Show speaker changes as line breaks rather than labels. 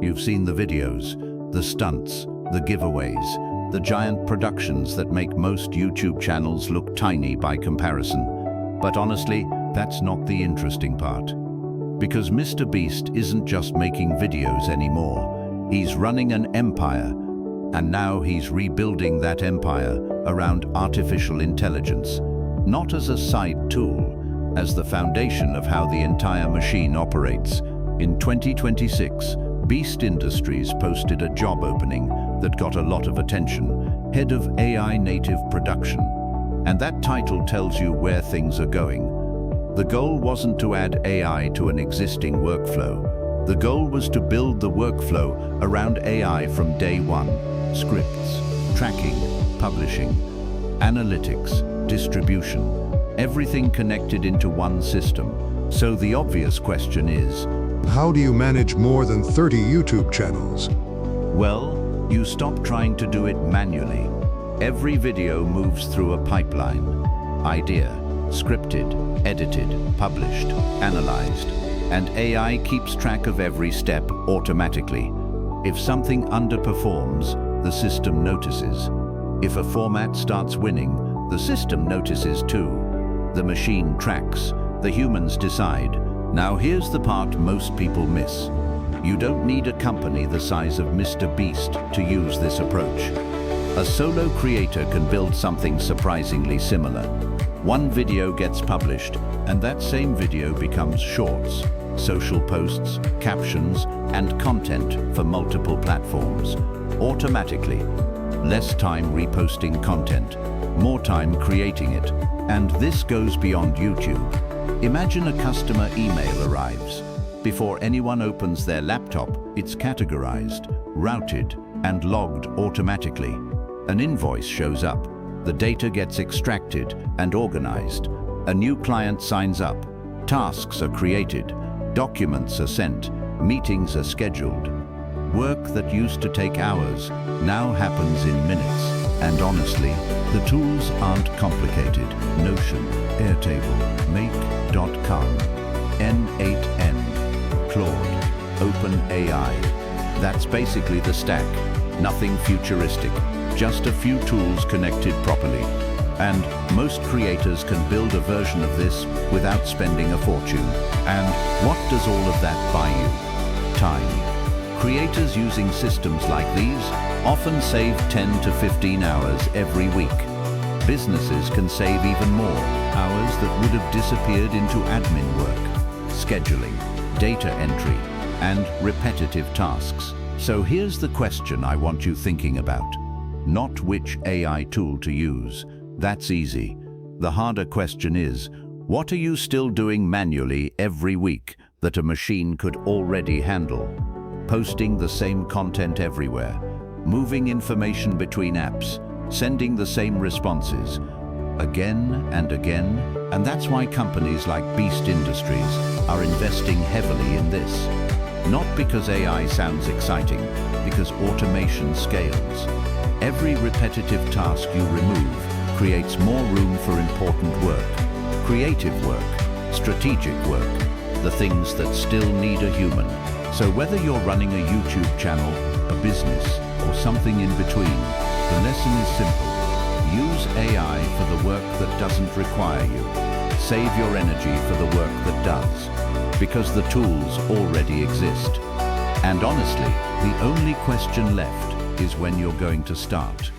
You've seen the videos, the stunts, the giveaways, the giant productions that make most YouTube channels look tiny by comparison. But honestly, that's not the interesting part. Because Mr. Beast isn't just making videos anymore. He's running an empire, and now he's rebuilding that empire around artificial intelligence, not as a side tool, as the foundation of how the entire machine operates. In 2026, Beast Industries posted a job opening that got a lot of attention, Head of AI Native Production. And that title tells you where things are going. The goal wasn't to add AI to an existing workflow. The goal was to build the workflow around AI from day one. Scripts, tracking, publishing, analytics, distribution, everything connected into one system. So the obvious question is,
how do you manage more than 30 YouTube channels?
well, you stop trying to do it manually. Every video moves through a pipeline. Idea, scripted, edited, published, analyzed, and AI keeps track of every step automatically. If something underperforms, the system notices. If a format starts winning, the system notices too. The machine tracks, the humans decide. Now here's the part most people miss. You don't need a company the size of Mr. Beast to use this approach. A solo creator can build something surprisingly similar. One video gets published, and that same video becomes shorts, social posts, captions, and content for multiple platforms, automatically. Less time reposting content, more time creating it. And this goes beyond YouTube. Imagine a customer email arrives. Before anyone opens their laptop, it's categorized, routed, and logged automatically. An invoice shows up. The data gets extracted and organized. A new client signs up. Tasks are created. Documents are sent. Meetings are scheduled. Work that used to take hours now happens in minutes. And honestly, the tools aren't complicated. Notion, Airtable, Make.com, N8N, Claude, OpenAI. That's basically the stack. Nothing futuristic, just a few tools connected properly. And most creators can build a version of this without spending a fortune. And what does all of that buy you? Time. Creators using systems like these often save 10 to 15 hours every week. Businesses can save even more, hours that would have disappeared into admin work, scheduling, data entry, and repetitive tasks. So here's the question I want you thinking about. Not which AI tool to use. That's easy. The harder question is, what are you still doing manually every week that a machine could already handle? Posting the same content everywhere, moving information between apps, sending the same responses, again and again. And that's why companies like Beast Industries are investing heavily in this. Not because AI sounds exciting, because automation scales. Every repetitive task you remove creates more room for important work, creative work, strategic work, the things that still need a human. So whether you're running a YouTube channel, a business, or something in between, the lesson is simple. Use AI for the work that doesn't require you. Save your energy for the work that does, because the tools already exist. And honestly, the only question left is when you're going to start.